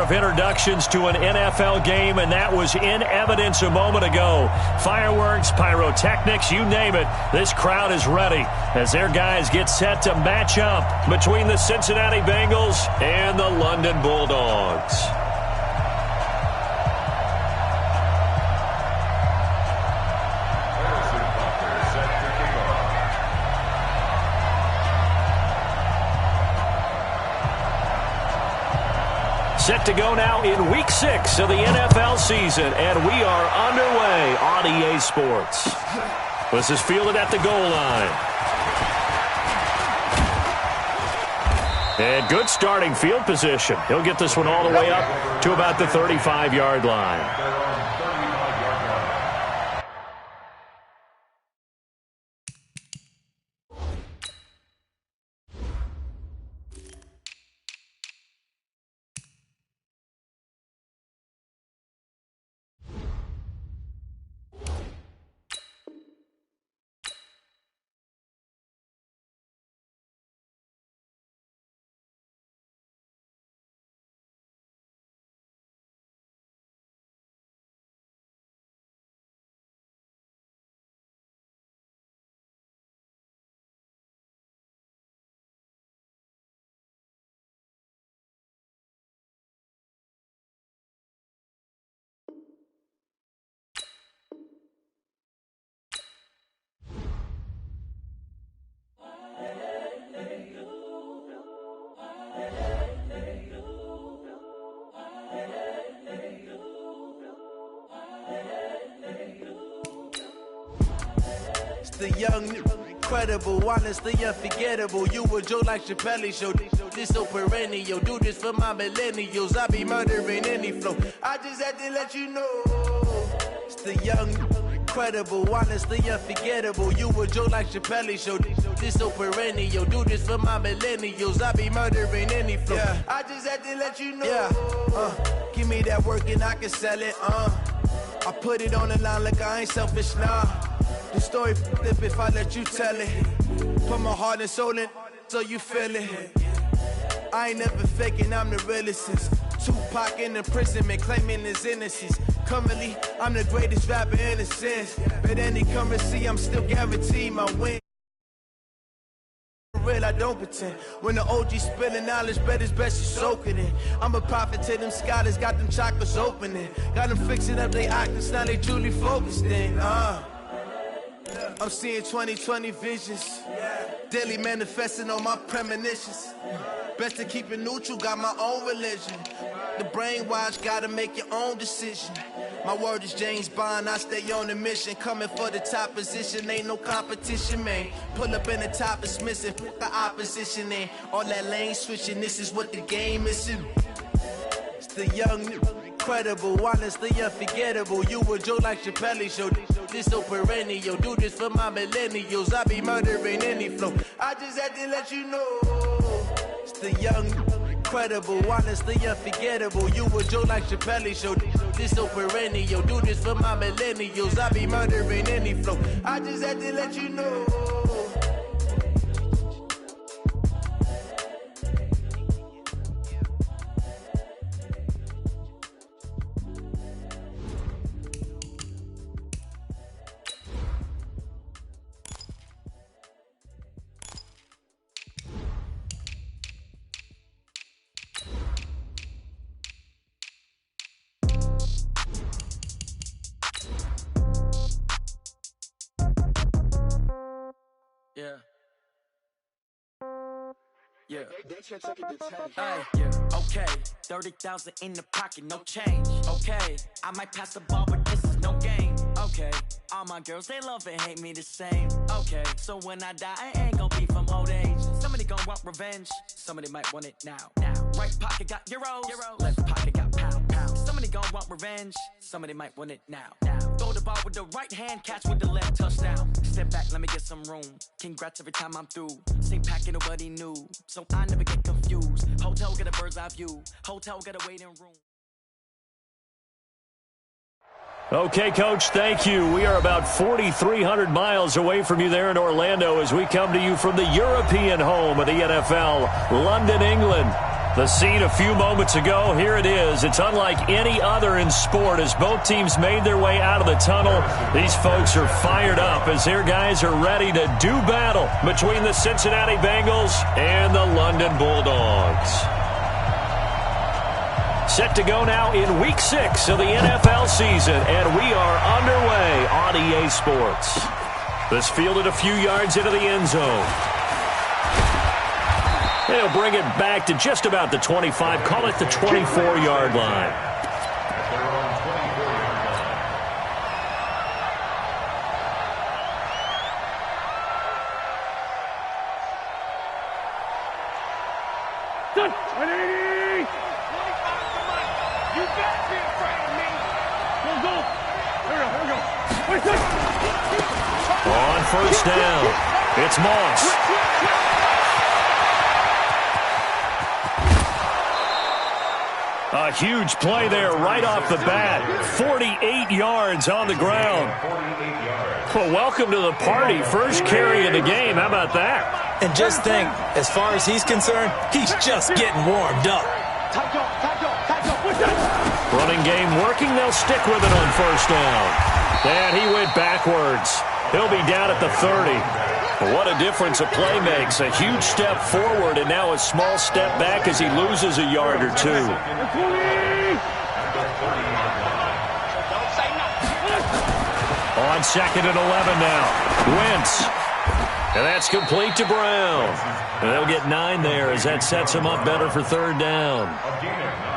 of introductions to an NFL game, and that was in evidence a moment ago. Fireworks, pyrotechnics, you name it. This crowd is ready as their guys get set to match up between the Cincinnati Bengals and the London Bulldogs. Set to go now in Week 6 of the NFL season, and we are underway on EA Sports. This is fielded at the goal line. And good starting field position. He'll get this one all the way up to about the 35-yard line. The young, incredible, honestly unforgettable. You a Joe like Chappelle show. This so perennial. Do this for my millennials. I be murdering any flow. I just had to let you know. It's the young, incredible, honestly unforgettable. You a Joe like Chappelle show. This so perennial. Do this for my millennials. I be murdering any flow. Yeah. I just had to let you know. Yeah. Give me that work and I can sell it. I put it on the line like I ain't selfish now. The story flip if I let you tell it. Put my heart and soul in so you feel it. I ain't never faking, I'm the realest since Tupac in imprisonment, claiming his innocence. Currently, I'm the greatest rapper in a sense. But any currency, I'm still guaranteed my win. Real, I don't pretend. When the OG spilling knowledge, bet it's best you soak it in. I'm a prophet to them scholars, got them chakras opening. Got them fixing up they octaves, now they truly focused in. I'm seeing 2020 visions. Daily manifesting on my premonitions. Best to keep it neutral, got my own religion. The brainwash, gotta make your own decision. My word is James Bond, I stay on a mission. Coming for the top position, ain't no competition, man. Pull up in the top, it's missing, put the opposition in. All that lane switching, this is what the game is. It's the young, incredible, honestly unforgettable. You a Joe like Chappelle show. This so perennial. Do this for my millennials. I be murdering any flow. I just had to let you know. It's the young, incredible, honestly unforgettable. You a Joe like Chappelle show. This so perennial. Do this for my millennials. I be murdering any flow. I just had to let you know. Yeah. Yeah. Okay. 30,000 in the pocket, no change. Okay. I might pass the ball, but this is no game. Okay. All my girls, they love and hate me the same. Okay. So when I die, I ain't gonna be from old age. Somebody gonna want revenge. Somebody might want it now. Right pocket got euros. Left pocket got pound. Somebody gonna want revenge. Somebody might want it now. Throw the ball with the right hand, catch with the left, touchdown. Step back, let me get some room. Congrats every time I'm through. Same packet, nobody knew, so I never get confused. Hotel got a bird's eye view. Hotel got a waiting room. Okay, Coach, thank you. We are about 4,300 miles away from you there in Orlando as we come to you from the European home of the NFL, London, England. The scene a few moments ago, here it is. It's unlike any other in sport as both teams made their way out of the tunnel. These folks are fired up as their guys are ready to do battle between the Cincinnati Bengals and the London Bulldogs. Set to go now in Week 6 of the NFL season, and we are underway on EA Sports. This fielded a few yards into the end zone. They'll bring it back to just about the 25. Call it the 24-yard line. You got to be afraid of me. Go. Here we go. On first down, it's Moss. A huge play there right off the bat. 48 yards on the ground. Well, welcome to the party. First carry of the game. How about that? And just think, as far as he's concerned, he's just getting warmed up. Running game working. They'll stick with it on first down. And he went backwards. He'll be down at the 30. What a difference a play makes. A huge step forward and now a small step back as he loses a yard or two. On second and 11 now. Wentz. And that's complete to Brown. And they'll get 9 there as that sets him up better for third down.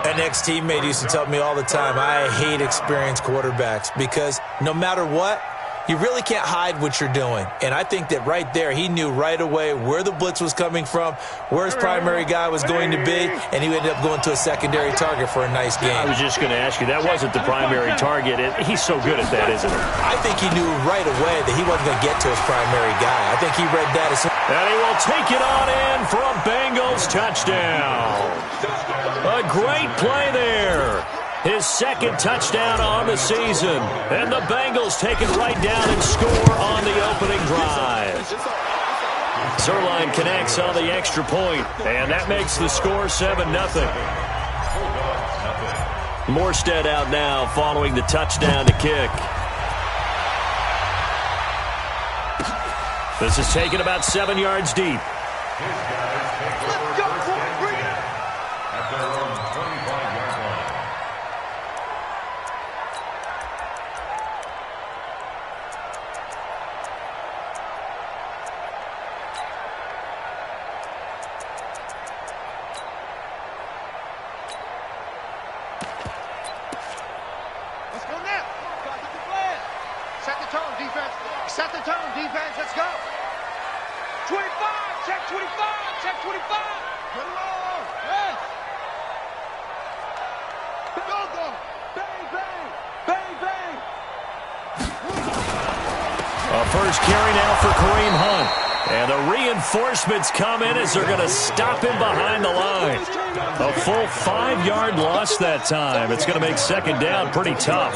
An ex-teammate used to tell me all the time, I hate experienced quarterbacks because no matter what, you really can't hide what you're doing. And I think that right there, he knew right away where the blitz was coming from, where his primary guy was going to be, and he ended up going to a secondary target for a nice game. I was just going to ask you, that wasn't the primary target. He's so good at that, isn't he? I think he knew right away that he wasn't going to get to his primary guy. I think he read that as soon. And he will take it on in for a Bengals touchdown. A great play there. His second touchdown on the season. And the Bengals take it right down and score on the opening drive. Zerline connects on the extra point, and that makes the score 7-0. Morstead out now following the touchdown to kick. This is taken about 7 yards deep. Set the tone, defense. Let's go. 25. Check 25. Check 25. Get along. Yes. Go. Bang, bang. Bang, bang. A first carry now for Kareem Hunt. And the reinforcements come in as they're going to stop him behind the line. A full 5-yard loss that time. It's going to make second down pretty tough.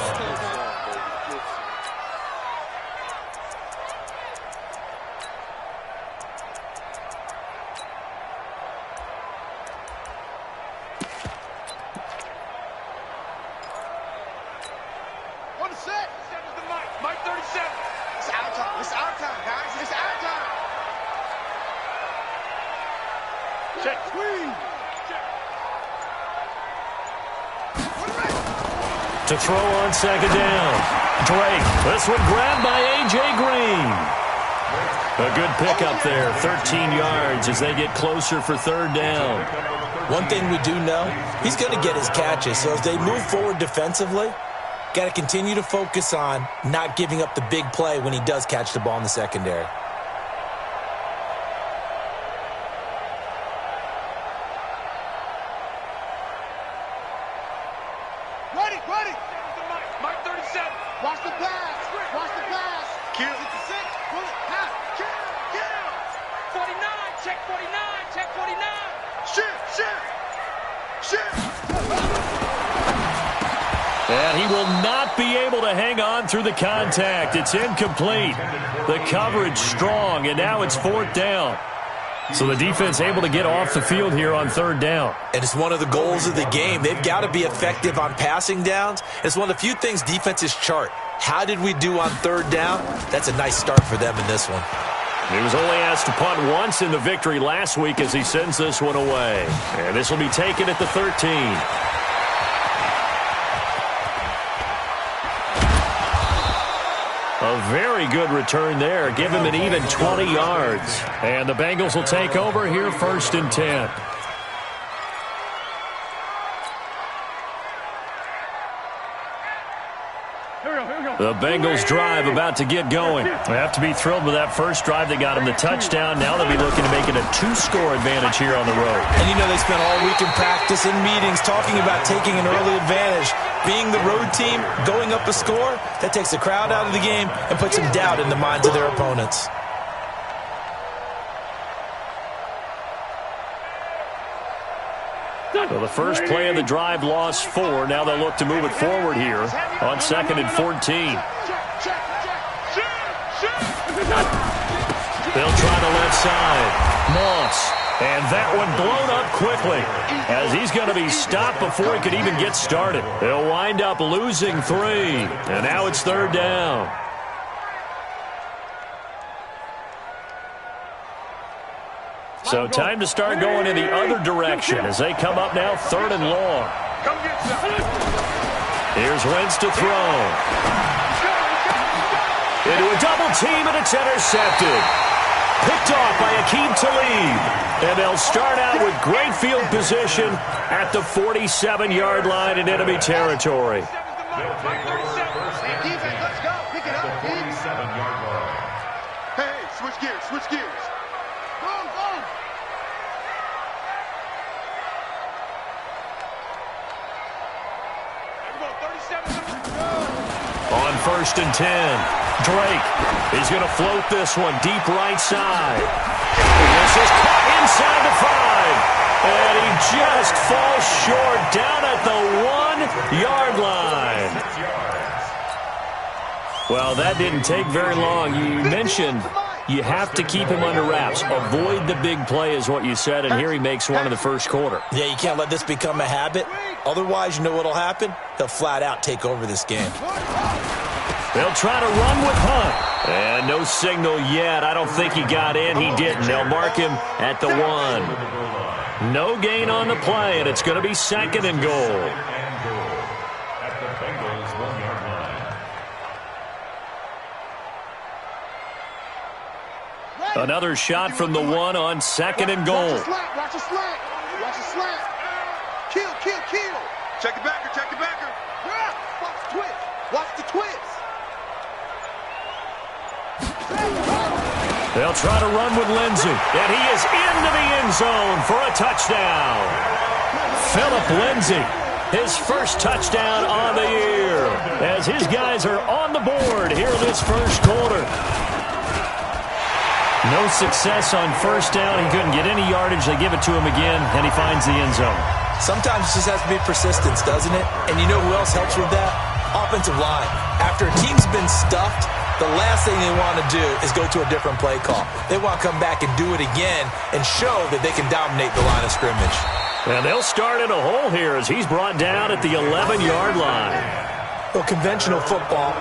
To throw on second down. Drake. This one grabbed by A.J. Green. A good pickup there. 13 yards as they get closer for third down. One thing we do know, he's going to get his catches. So as they move forward defensively, got to continue to focus on not giving up the big play when he does catch the ball in the secondary. Ready. Mike 37. Watch the pass. Kill. 66. Pull it. Pass. Kill. 49. Check 49. Check 49. Shit. And he will not be able to hang on through the contact. It's incomplete. The coverage strong, and now it's fourth down. So the defense able to get off the field here on third down. And it's one of the goals of the game. They've got to be effective on passing downs. It's one of the few things defenses chart. How did we do on third down? That's a nice start for them in this one. He was only asked to punt once in the victory last week as he sends this one away. And this will be taken at the 13. A very good return there. Give him an even 20 yards. And the Bengals will take over here 1st and 10. The Bengals drive about to get going. They have to be thrilled with that first drive that got them the touchdown. Now they'll be looking to make it a 2-score advantage here on the road. And you know they spent all week in practice, in meetings, talking about taking an early advantage. Being the road team, going up a score, that takes the crowd out of the game and puts some doubt in the minds of their opponents. So the first play of the drive lost 4. Now they'll look to move it forward here on 2nd and 14. They'll try the left side. Moss. And that one blown up quickly as he's going to be stopped before he could even get started. They'll wind up losing 3. And now it's 3rd down. So time to start going in the other direction as they come up now 3rd and long. Here's Wentz to throw. Into a double team, and it's intercepted. Picked off by Akeem Talib. And they'll start out with great field position at the 47-yard line in enemy territory. Hey, switch gears, switch gears. On 1st and 10, Drake. He's going to float this one deep right side. This is caught inside the 5. And he just falls short down at the 1-yard line. Well, that didn't take very long. You mentioned you have to keep him under wraps. Avoid the big play is what you said, and here he makes one in the first quarter. Yeah, you can't let this become a habit. Otherwise, you know what will happen? They'll flat out take over this game. They'll try to run with Hunt. And no signal yet. I don't think he got in. He didn't. They'll mark him at the 1. No gain on the play, and it's going to be 2nd and goal. Another shot from the 1 on 2nd and goal. Watch a slant. Watch a slant. Kill. Check the backer, check the backer. Watch the twist. Watch the twist. They'll try to run with Lindsey. And he is into the end zone for a touchdown. Philip Lindsey, his first touchdown on the year. As his guys are on the board here in this first quarter. No success on first down. He couldn't get any yardage. They give it to him again, and he finds the end zone. Sometimes it just has to be persistence, doesn't it? And you know who else helps with that? Offensive line. After a team's been stuffed, the last thing they want to do is go to a different play call. They want to come back and do it again and show that they can dominate the line of scrimmage. And they'll start in a hole here as he's brought down at the 11-yard line. Well, conventional football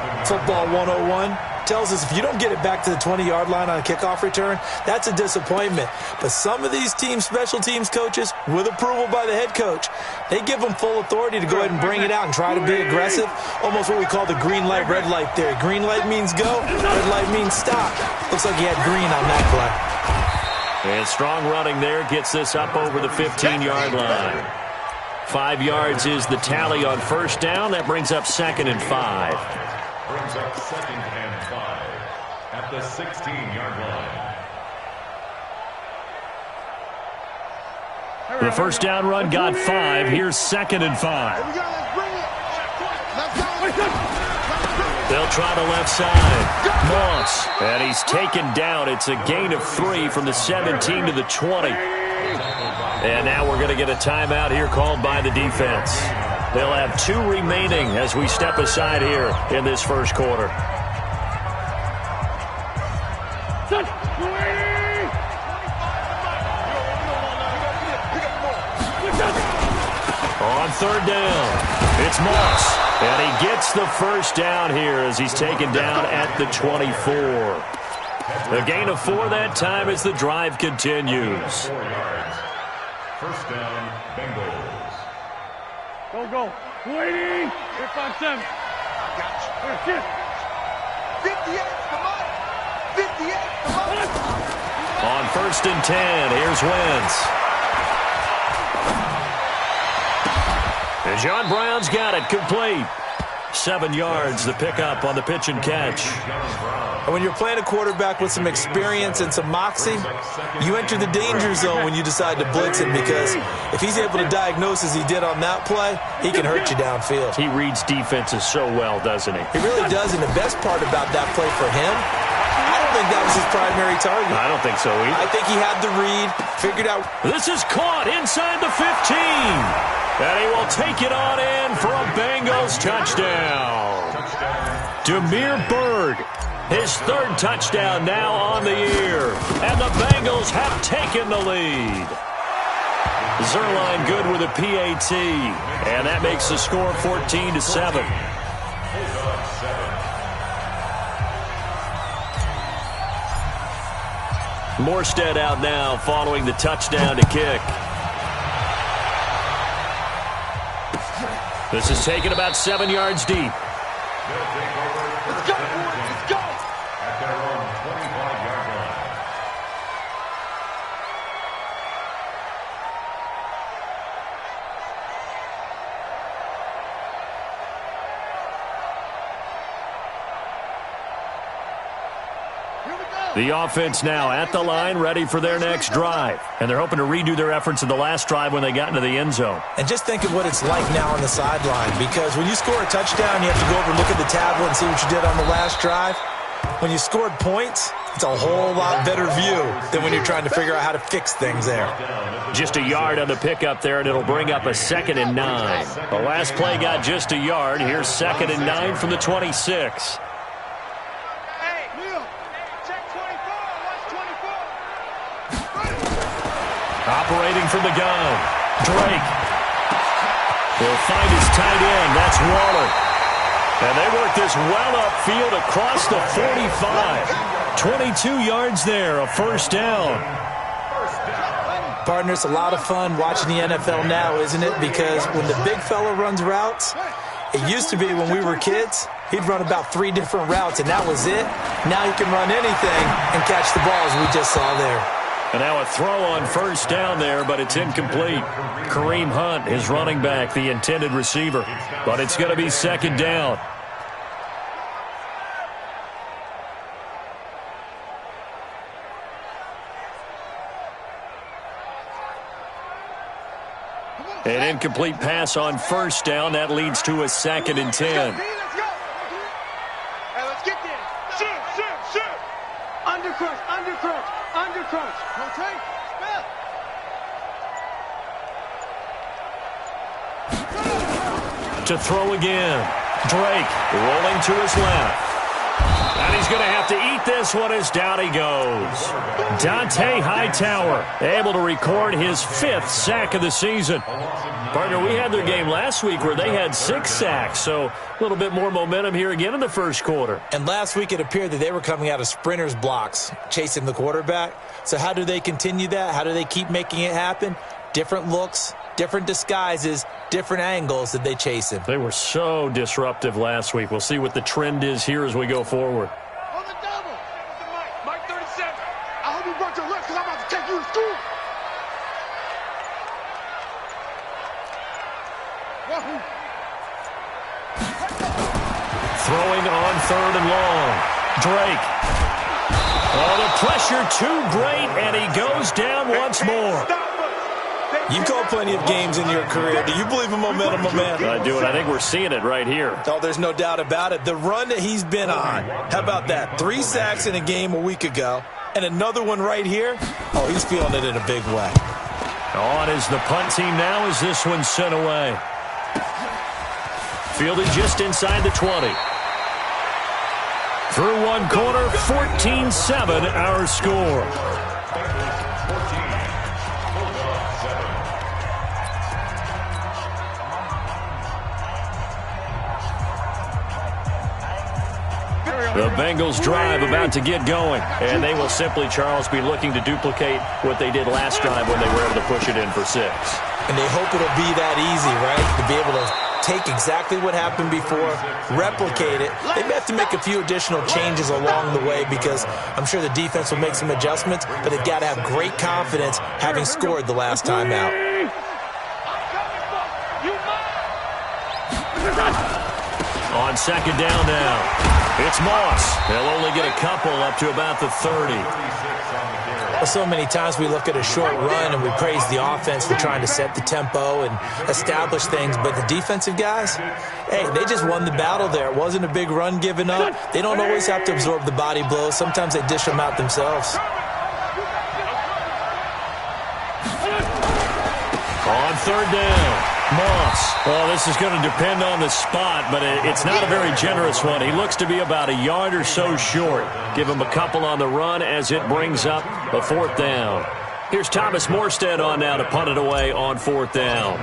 101, tells us if you don't get it back to the 20-yard line on a kickoff return, that's a disappointment. But some of these teams, special teams coaches, with approval by the head coach, they give them full authority to go ahead and bring it out and try to be aggressive. Almost what we call the green light, red light theory. Green light means go, red light means stop. Looks like he had green on that play. And strong running there gets this up over the 15-yard line. 5 yards is the tally on first down. That brings up 2nd and 5. Brings up 2nd and 5 at the 16-yard line. The first down run got 5. Here's 2nd and 5. They'll try the left side. Moss. And he's taken down. It's a gain of 3 from the 17 to the 20. And now we're going to get a timeout here called by the defense. They'll have 2 remaining as we step aside here in this first quarter. third down. It's Moss, and he gets the first down here as he's taken down at the 24. A gain of 4 that time as the drive continues. 4 yards. First down, Bengals. Go. Waiting. Here, 5-7. Got you. 58, come on. 58, come on. On 1st and 10, here's Wentz. And John Brown's got it complete. 7 yards, the pickup on the pitch and catch. And when you're playing a quarterback with some experience and some moxie, you enter the danger zone when you decide to blitz him, because if he's able to diagnose as he did on that play, he can hurt you downfield. He reads defenses so well, doesn't he? He really does, and the best part about that play for him, I don't think that was his primary target. I don't think so either. I think he had the read, figured out. This is caught inside the 15. And he will take it on in for a Bengals touchdown. Demir Bird, his 3rd touchdown now on the year. And the Bengals have taken the lead. Zerline good with a PAT. And that makes the score 14-7. Morstead out now following the touchdown to kick. This is taken about 7 yards deep. Let's go, boys. Let's go. At their own 25-yard line. The offense now at the line, ready for their next drive. And they're hoping to redo their efforts in the last drive when they got into the end zone. And just think of what it's like now on the sideline, because when you score a touchdown, you have to go over and look at the tablet and see what you did on the last drive. When you scored points, it's a whole lot better view than when you're trying to figure out how to fix things there. Just a yard on the pickup there, and it'll bring up a 2nd and 9. The last play got just a yard. Here's 2nd and 9 from the 26. Operating from the gun, Drake will find his tight end. That's Waller. And they work this well upfield across the 45. 22 yards there, a first down. Partner, it's a lot of fun watching the NFL now, isn't it? Because when the big fella runs routes, it used to be when we were kids, he'd run about 3 different routes, and that was it. Now he can run anything and catch the balls we just saw there. And now a throw on first down there, but it's incomplete. Kareem Hunt, his running back, the intended receiver. But it's going to be 2nd down. An incomplete pass on first down. That leads to a 2nd and 10. Let's go. Hey, let's get there. Shoot. Undercrunch. Rotate. Spell. To throw again. Drake rolling to his left. And he's going to have to eat this one as down he goes. Dante Hightower able to record his 5th sack of the season. Partner, we had their game last week where they had 6 sacks, so a little bit more momentum here again in the first quarter. And last week it appeared that they were coming out of sprinters blocks, chasing the quarterback. So how do they continue that? How do they keep making it happen? Different looks, different disguises, different angles that they chase him. They were so disruptive last week. We'll see what the trend is here as we go forward. On the double. Mike 37. I hope you brought your lips because I'm about to take you to school. Throwing on 3rd and long. Drake. Oh, the pressure too great, and he goes down once more. You've called plenty of games in your career. Do you believe in momentum, my man? I do, and I think we're seeing it right here. Oh, there's no doubt about it. The run that he's been on, how about that? 3 sacks in a game a week ago, and another one right here. Oh, he's feeling it in a big way. On is the punt team now as this one's sent away. Fielded just inside the 20. Through one quarter, 14-7 our score. The Bengals drive about to get going, and they will simply, Charles, be looking to duplicate what they did last drive when they were able to push it in for 6. And they hope it'll be that easy, right, to be able to take exactly what happened before, replicate it. They may have to make a few additional changes along the way because I'm sure the defense will make some adjustments, but they've got to have great confidence having scored the last time out. On second down now, it's Moss. They'll only get a couple up to about the 30. So many times we look at a short run and we praise the offense for trying to set the tempo and establish things, but the defensive guys, hey, they just won the battle there. It wasn't a big run given up. They don't always have to absorb the body blows. Sometimes they dish them out themselves. On third down, Moss. Well, this is going to depend on the spot, but it's not a very generous one. He looks to be about a yard or so short. Give him a couple on the run as it brings up a 4th down. Here's Thomas Morstead on now to punt it away on 4th down.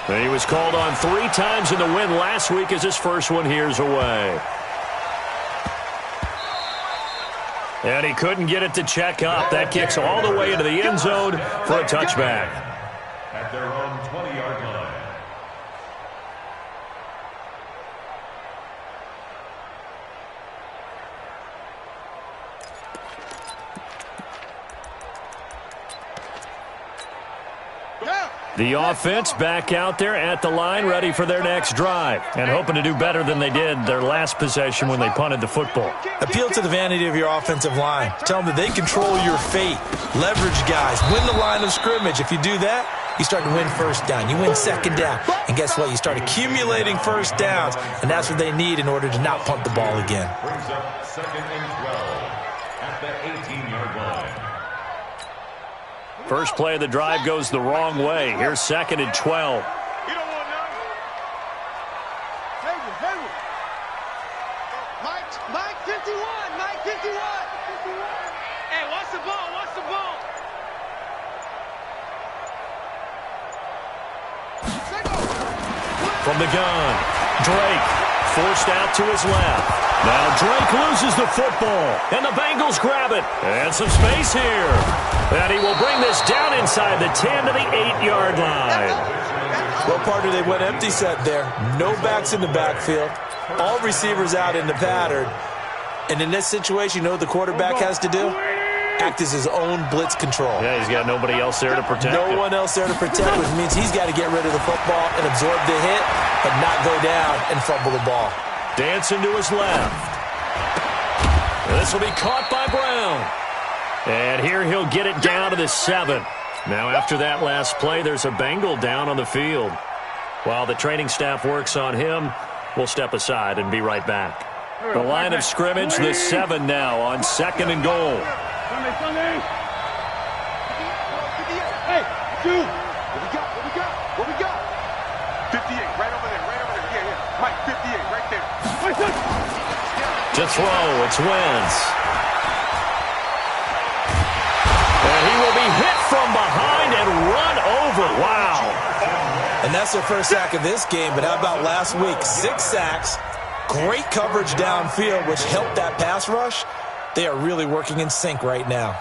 And he was called on 3 times in the win last week as his first one here's away. And he couldn't get it to check up. That kicks all the way into the end zone for a touchback. At their own 20-yard line. The offense back out there at the line, ready for their next drive, and hoping to do better than they did their last possession when they punted the football. Appeal to the vanity of your offensive line. Tell them that they control your fate. Leverage guys. Win the line of scrimmage. If you do that, you start to win first down. You win second down. And guess what? You start accumulating first downs, and that's what they need in order to not punt the ball again. Brings up 2nd and 12 at the 18-yard line. First play of the drive goes the wrong way. Here's 2nd and 12. You don't want none. Hayward. Mike 51. Mike 51. Hey, watch the ball. From the gun, Drake forced out to his left. Now Drake loses the football, and the Bengals grab it. And some space here. And he will bring this down inside the 10 to the 8-yard line. Well, partner, they went empty set there. No backs in the backfield. All receivers out in the pattern. And in this situation, you know what the quarterback has to do? Act as his own blitz control. Yeah, he's got nobody else there to protect No one else there to protect, which means he's got to get rid of the football and absorb the hit, but not go down and fumble the ball. Dancing to his left. This will be caught by Brown. And here he'll get it down to the 7. Now after that last play, there's a Bengal down on the field. While the training staff works on him, we'll step aside and be right back. The line of scrimmage, the 7 now on 2nd and goal. Hey, dude. What we got? 58, right over there. Yeah. Mike, 58, right there. To throw, it's Wentz. And he will be hit from behind and run over. Wow. And that's their first sack of this game, but how about last week? 6 sacks, great coverage downfield, which helped that pass rush. They are really working in sync right now.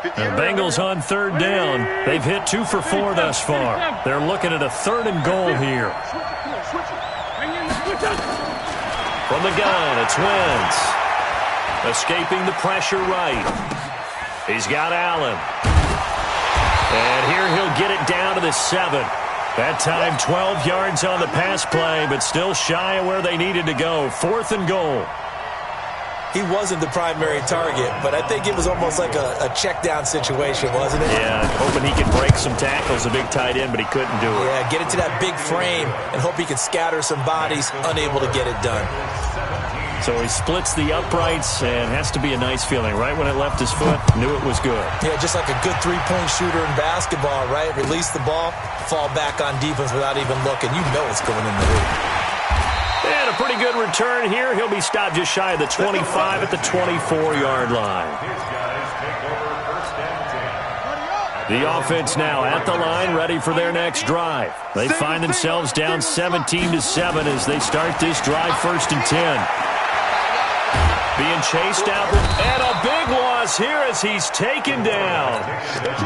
The Bengals on 3rd down. They've hit 2 for 4 thus far. They're looking at a 3rd and goal here. From the gun, it's Wentz. Escaping the pressure right. He's got Allen. And here he'll get it down to the 7. That time 12 yards on the pass play, but still shy of where they needed to go. 4th and goal. He wasn't the primary target, but I think it was almost like a check-down situation, wasn't it? Yeah, hoping he could break some tackles, a big tight end, but he couldn't do it. Yeah, get it to that big frame and hope he could scatter some bodies, unable to get it done. So he splits the uprights and has to be a nice feeling. Right when it left his foot, knew it was good. Yeah, just like a good three-point shooter in basketball, right? Release the ball, fall back on defense without even looking. You know it's going in the hoop. And a pretty good return here. He'll be stopped just shy of the 25 at the 24-yard line. The offense now at the line, ready for their next drive. They find themselves down 17-7 as they start this drive, 1st and 10. Being chased out, and a big loss here as he's taken down.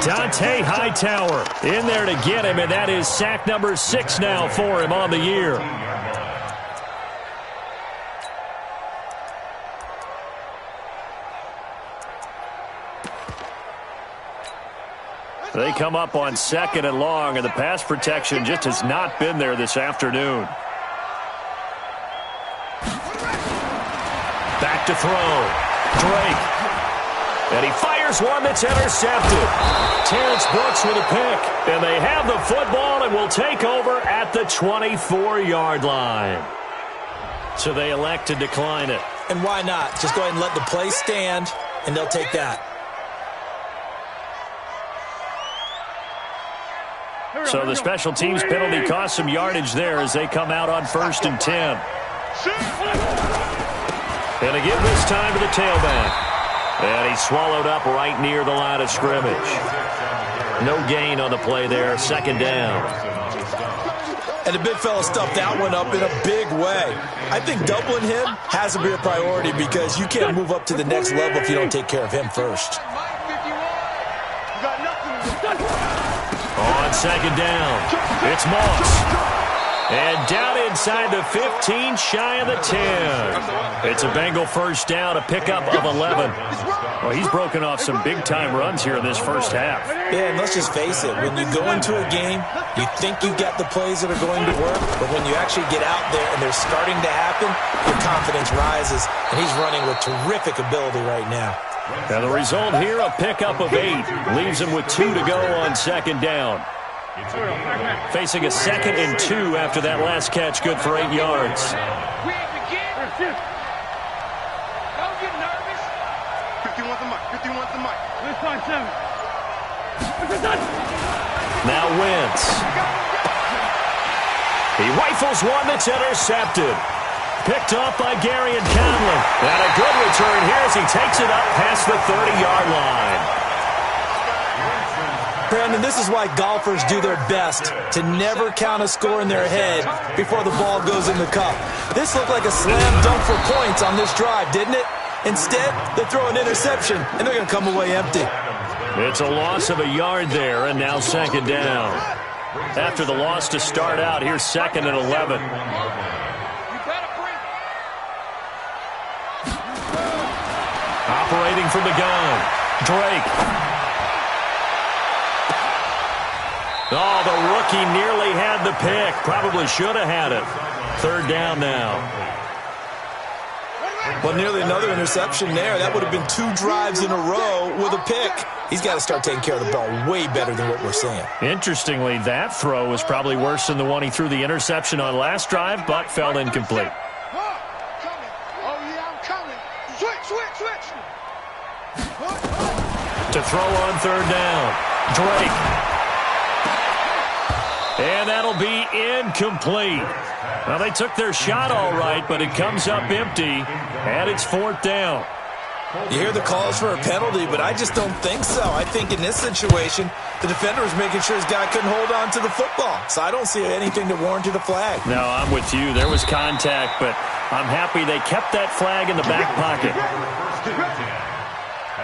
Dante Hightower in there to get him, and that is sack number 6 now for him on the year. They come up on 2nd and long, and the pass protection just has not been there this afternoon. Back to throw. Drake. And he fires one that's intercepted. Terrence Brooks with a pick. And they have the football and will take over at the 24-yard line. So they elect to decline it. And why not? Just go ahead and let the play stand, and they'll take that. So the special teams penalty cost some yardage there as they come out on 1st and 10. And again this time to the tailback. And he's swallowed up right near the line of scrimmage. No gain on the play there, 2nd down. And the big fella stuffed that one up in a big way. I think doubling him has to be a priority because you can't move up to the next level if you don't take care of him first. On 2nd down, it's Moss. And down inside the 15, shy of the 10. It's a Bengal 1st down, a pickup of 11. Well, he's broken off some big-time runs here in this first half. Yeah, and let's just face it. When you go into a game, you think you've got the plays that are going to work, but when you actually get out there and they're starting to happen, your confidence rises, and he's running with terrific ability right now. And the result here, a pickup of 8. Leaves him with 2 to go on 2nd down. Facing a 2nd and 2 after that last catch, good for 8 yards. Don't get nervous. 51's the mic. 51's the mic. Let's find 7. Now Wentz. He rifles one that's intercepted. Picked off by Gary and Conlon. And a good return here as he takes it up past the 30-yard line. Brandon, this is why golfers do their best to never count a score in their head before the ball goes in the cup. This looked like a slam dunk for points on this drive, didn't it? Instead, they throw an interception, and they're going to come away empty. It's a loss of a yard there, and now 2nd down. After the loss to start out, here's 2nd and 11. Operating from the gun, Drake. Oh, the rookie nearly had the pick. Probably should have had it. 3rd down now. Well, nearly another interception there. That would have been 2 drives in a row with a pick. He's got to start taking care of the ball way better than what we're seeing. Interestingly, that throw was probably worse than the one he threw the interception on last drive, but fell incomplete. To throw on 3rd down, Drake. And that'll be incomplete. Well, they took their shot all right, but it comes up empty, and it's 4th down. You hear the calls for a penalty, but I just don't think so. I think in this situation, the defender was making sure his guy couldn't hold on to the football. So I don't see anything that warranted a flag. No, I'm with you. There was contact, but I'm happy they kept that flag in the back pocket. At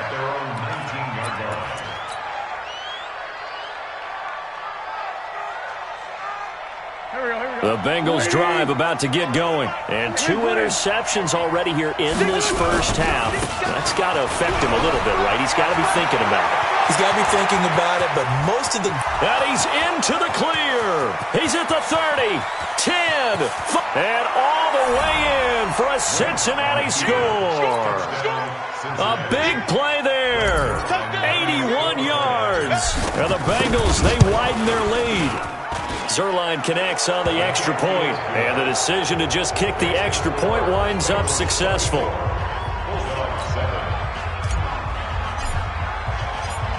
their own 19-yard line. The Bengals drive about to get going. And 2 interceptions already here in this first half. That's got to affect him a little bit, right? He's got to be thinking about it. He's got to be thinking about it, but most of the... And he's into the clear. He's at the 30, 10, and all the way in for a Cincinnati score. A big play there. 81 yards. And the Bengals, they widen their lead. Zerline connects on the extra point, and the decision to just kick the extra point winds up successful.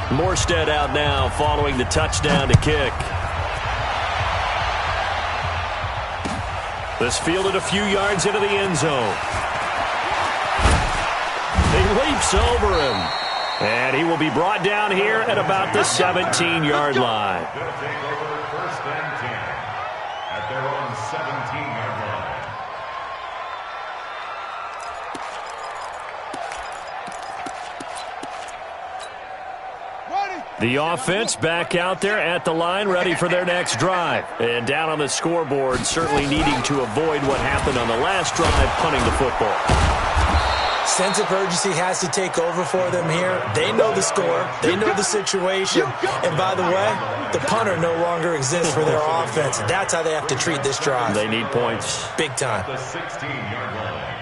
Morstead out now following the touchdown to kick. This fielded a few yards into the end zone. He leaps over him. And he will be brought down here at about the 17-yard line. Going to take over first and 10 at their own 17-yard line. The offense back out there at the line, ready for their next drive. And down on the scoreboard, certainly needing to avoid what happened on the last drive, punting the football. Sense of urgency has to take over for them here. They know the score. They know the situation. And by the way, the punter no longer exists for their offense. That's how they have to treat this drive. They need points. Big time. The 16-yard line.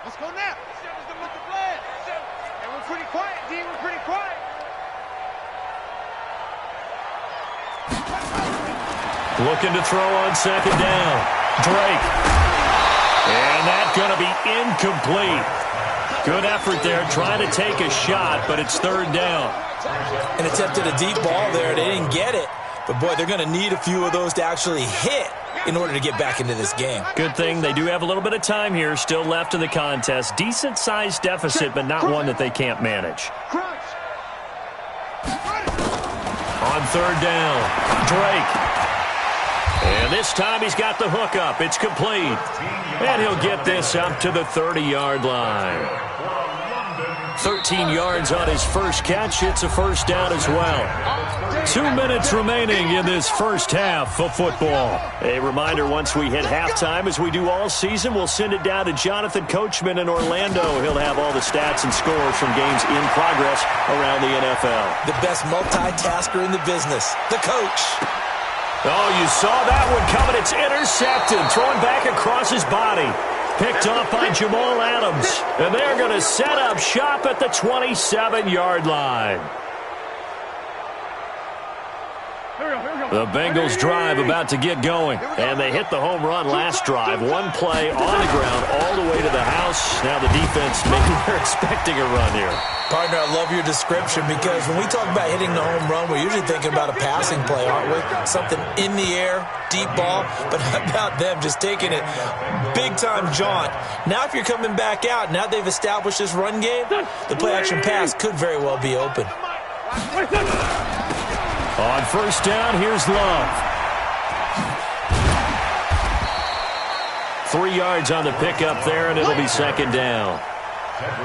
Let's go now. And we're pretty quiet, D. We're pretty quiet. Looking to throw on second down. Drake. And that's going to be incomplete. Good effort there, trying to take a shot, but it's third down. And attempted a deep ball there. They didn't get it. But, boy, they're going to need a few of those to actually hit in order to get back into this game. Good thing they do have a little bit of time here still left in the contest. Decent-sized deficit, but not one that they can't manage. On third down, Drake. And this time he's got the hook up. It's complete. And he'll get this up to the 30-yard line. 13 yards on his first catch. It's a first down as well. 2 minutes remaining in this first half of football. A reminder, once we hit halftime, as we do all season, we'll send it down to Jonathan Coachman in Orlando. He'll have all the stats and scores from games in progress around the NFL. The best multitasker in the business, the coach. Oh, you saw that one coming. It's intercepted. Thrown back across his body. Picked off by Jamal Adams. And they're going to set up shop at the 27-yard line. The Bengals drive about to get going. And they hit the home run last drive. One play on the ground all the way to the house. Now the defense, maybe they're expecting a run here. Partner, I love your description because when we talk about hitting the home run, we're usually thinking about a passing play, aren't we? Something in the air, deep ball. But how about them just taking it big-time jaunt? Now if you're coming back out, now they've established this run game, the play-action pass could very well be open. On first down, here's Love. 3 yards on the pickup there, and it'll be second down.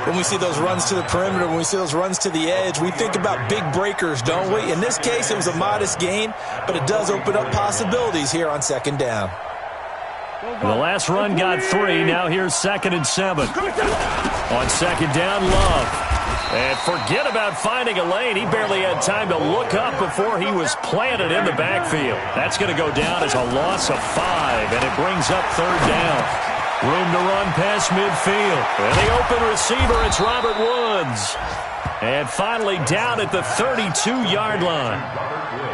When we see those runs to the perimeter, when we see those runs to the edge, we think about big breakers, don't we? In this case, it was a modest gain, but it does open up possibilities here on second down. The last run got 3. Now here's 2nd and 7. On second down, Love. And forget about finding a lane. He barely had time to look up before he was planted in the backfield. That's going to go down as a loss of 5, and it brings up third down. Room to run past midfield. And the open receiver, it's Robert Woods. And finally down at the 32-yard line.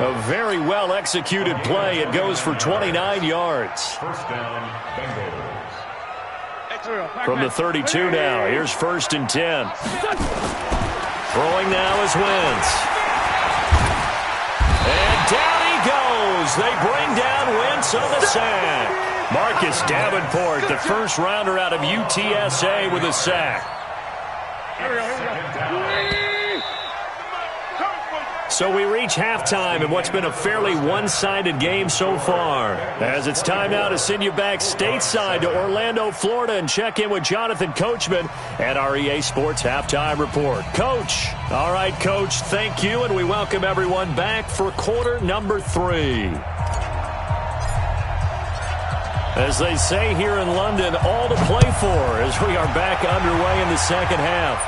A very well-executed play. It goes for 29 yards. First down, Bengals. From the 32 now, here's 1st and 10. Throwing now is Wentz. And down he goes. They bring down Wentz on the sack. Marcus Davenport, the first rounder out of UTSA with a sack. So we reach halftime in what's been a fairly one-sided game so far. As it's time now to send you back stateside to Orlando, Florida, and check in with Jonathan Coachman at our EA Sports Halftime Report. Coach. All right, Coach, thank you, and we welcome everyone back for quarter number 3. As they say here in London, all to play for as we are back underway in the second half.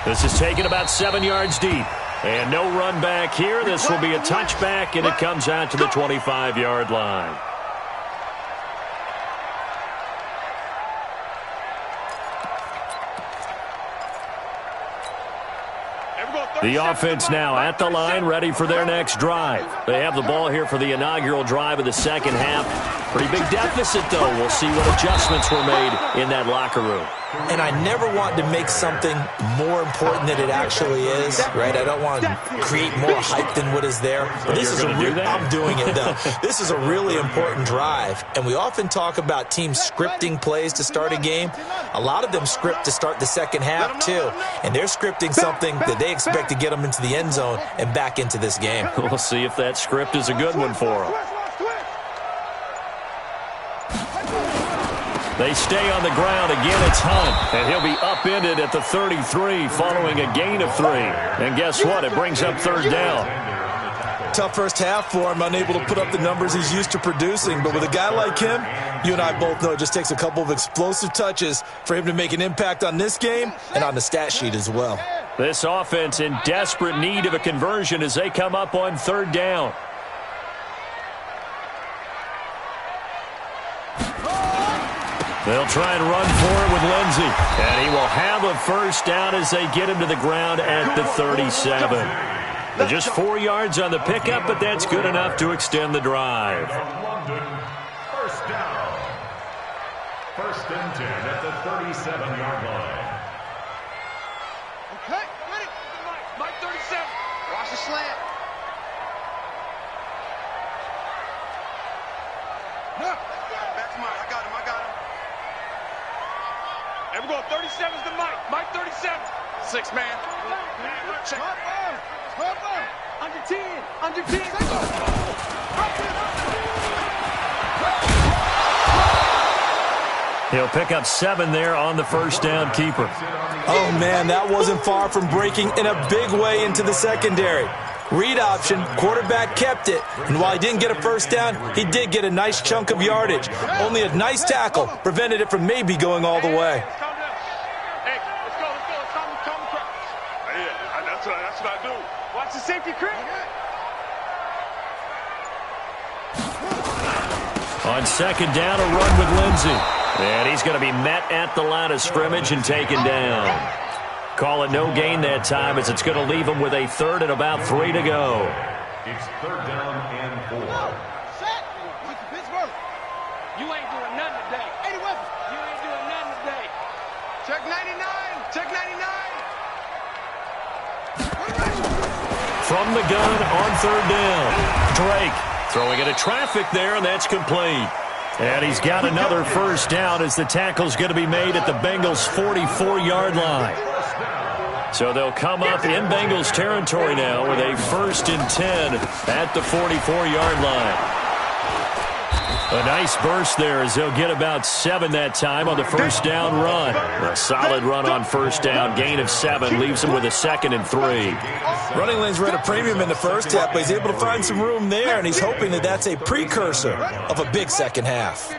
This is taken about 7 yards deep. And no run back here. This will be a touchback, and it comes out to the 25-yard line. The offense now at the line, ready for their next drive. They have the ball here for the inaugural drive of the second half. Pretty big deficit, though. We'll see what adjustments were made in that locker room. And I never want to make something more important than it actually is, right? I don't want to create more hype than what is there. But this is I'm doing it, though. This is a really important drive. And we often talk about teams scripting plays to start a game. A lot of them script to start the second half, too. And they're scripting something that they expect to get them into the end zone and back into this game. We'll see if that script is a good one for them. They stay on the ground. Again, it's Hunt. And he'll be upended at the 33 following a gain of 3. And guess what? It brings up third down. Tough first half for him, unable to put up the numbers he's used to producing. But with a guy like him, you and I both know it just takes a couple of explosive touches for him to make an impact on this game and on the stat sheet as well. This offense in desperate need of a conversion as they come up on third down. They'll try and run for it with Lindsey. And he will have a first down as they get him to the ground at the 37. Just 4 yards on the pickup, but that's good enough to extend the drive. First down. First and 10 at the 37-yard line. Okay, ready? Mike 37. Watch the slant. Back to Mike. I got him. And we're going 37's to Mike. Mike 37. 6 man. Check. Under 10. Under 10. He'll pick up 7 there on the first down keeper. Oh, man, that wasn't far from breaking in a big way into the secondary. Read option, quarterback kept it, and while he didn't get a first down, he did get a nice chunk of yardage. Only a nice tackle prevented it from maybe going all the way. Hey, let's go. It's time to come across. Yeah, that's what I do. Watch the safety creep. On second down, a run with Lindsey. And he's going to be met at the line of scrimmage and taken down. Call it no gain that time as it's going to leave him with a third and about 3 to go. It's third down and 4. Set. Pittsburgh. You ain't doing nothing today. 80 weapons. You ain't doing nothing today. Check 99. Check 99. From the gun on third down. Drake throwing into traffic there, and that's complete. And he's got another first down as the tackle's going to be made at the Bengals' 44-yard line. So they'll come up in Bengals territory now with a 1st and 10 at the 44-yard line. A nice burst there as they'll get about 7 that time on the first down run. A solid run on first down. Gain of 7 leaves him with a 2nd and 3. Running lanes were at a premium in the first half, but he's able to find some room there, and he's hoping that that's a precursor of a big second half.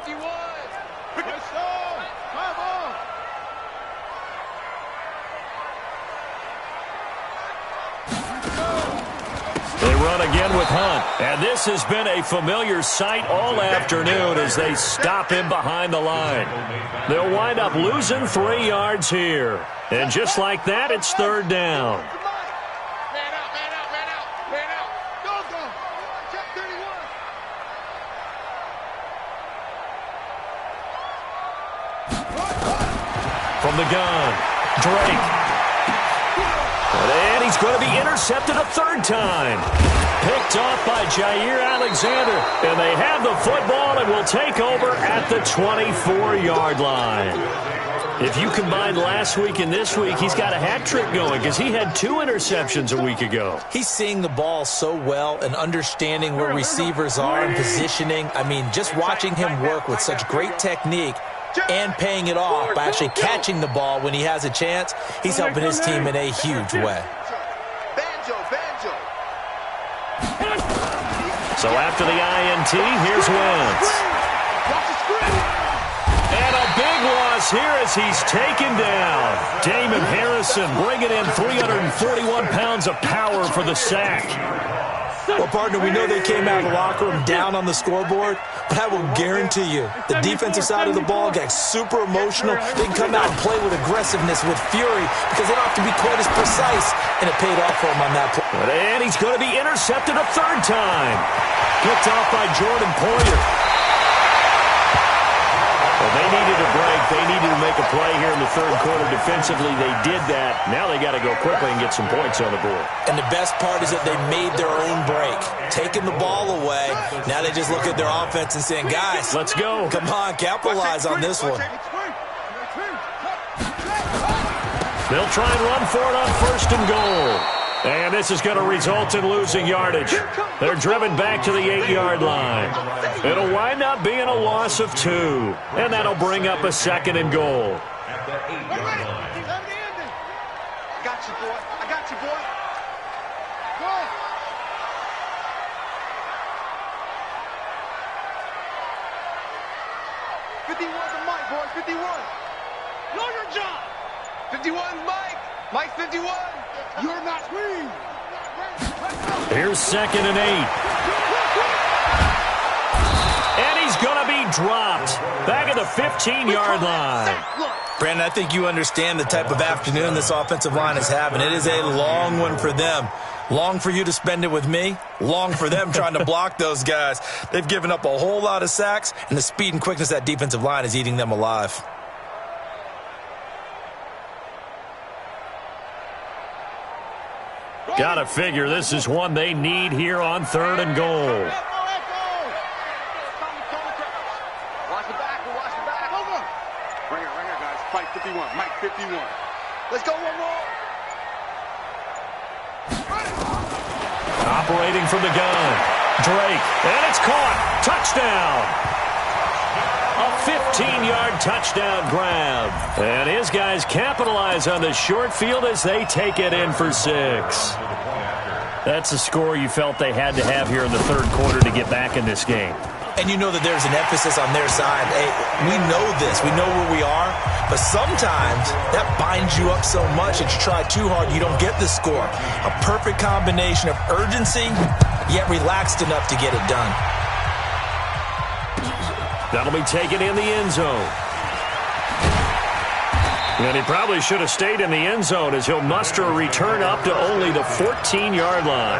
Again with Hunt. And this has been a familiar sight all afternoon as they stop him behind the line. They'll wind up losing 3 yards here. And just like that, it's third down. Man out, man out, man out, man out. Go. Check 31. From the gun, Drake. And he's going to be intercepted a third time. Picked off by Jair Alexander. And they have the football and will take over at the 24-yard line. If you combine last week and this week, he's got a hat trick going because he had 2 interceptions a week ago. He's seeing the ball so well and understanding where receivers are and positioning. I mean, just watching him work with such great technique and paying it off by actually catching the ball when he has a chance, he's helping his team in a huge way. So after the INT, here's Wentz. And a big loss here as he's taken down. Damon Harrison bringing in 341 pounds of power for the sack. Well, partner, we know they came out of the locker room down on the scoreboard, but I will guarantee you the defensive side of the ball gets super emotional. They can come out and play with aggressiveness, with fury, because they don't have to be quite as precise, and it paid off for him on that play. And he's going to be intercepted a third time. Picked off by Jordan Poyer. Well, they needed a break. They needed to make a play here in the third quarter. Defensively, they did that. Now they got to go quickly and get some points on the board. And the best part is that they made their own break. Taking the ball away, now they just look at their offense and saying, guys, let's go. Come on, capitalize on this one. They'll try and run for it on first and goal. And this is going to result in losing yardage. They're driven back to the 8-yard line. It'll wind up being a loss of 2. And that'll bring up a second and goal. At the 8-yard line. I got you, boy. I got you, boy. Go. 51's a Mike, boys. 51. Know your job. 51's Mike. Mike 51. You're not clean. Here's second and 8. And he's going to be dropped. Back at the 15-yard line. Brandon, I think you understand the type of afternoon this offensive line is having. It is a long one for them. Long for you to spend it with me. Long for them trying to block those guys. They've given up a whole lot of sacks, and the speed and quickness of that defensive line is eating them alive. Gotta figure this is one they need here on third and goal. Watch the back. Watch the back. Right here, guys. Fight 51. Mike 51. Let's go one more. Operating from the gun. Drake. And it's caught. Touchdown. A 15-yard touchdown grab. And his guys capitalize on the short field as they take it in for 6. That's a score you felt they had to have here in the third quarter to get back in this game. And you know that there's an emphasis on their side. Hey, we know this. We know where we are. But sometimes that binds you up so much that you try too hard, you don't get the score. A perfect combination of urgency, yet relaxed enough to get it done. That'll be taken in the end zone. And he probably should have stayed in the end zone as he'll muster a return up to only the 14-yard line.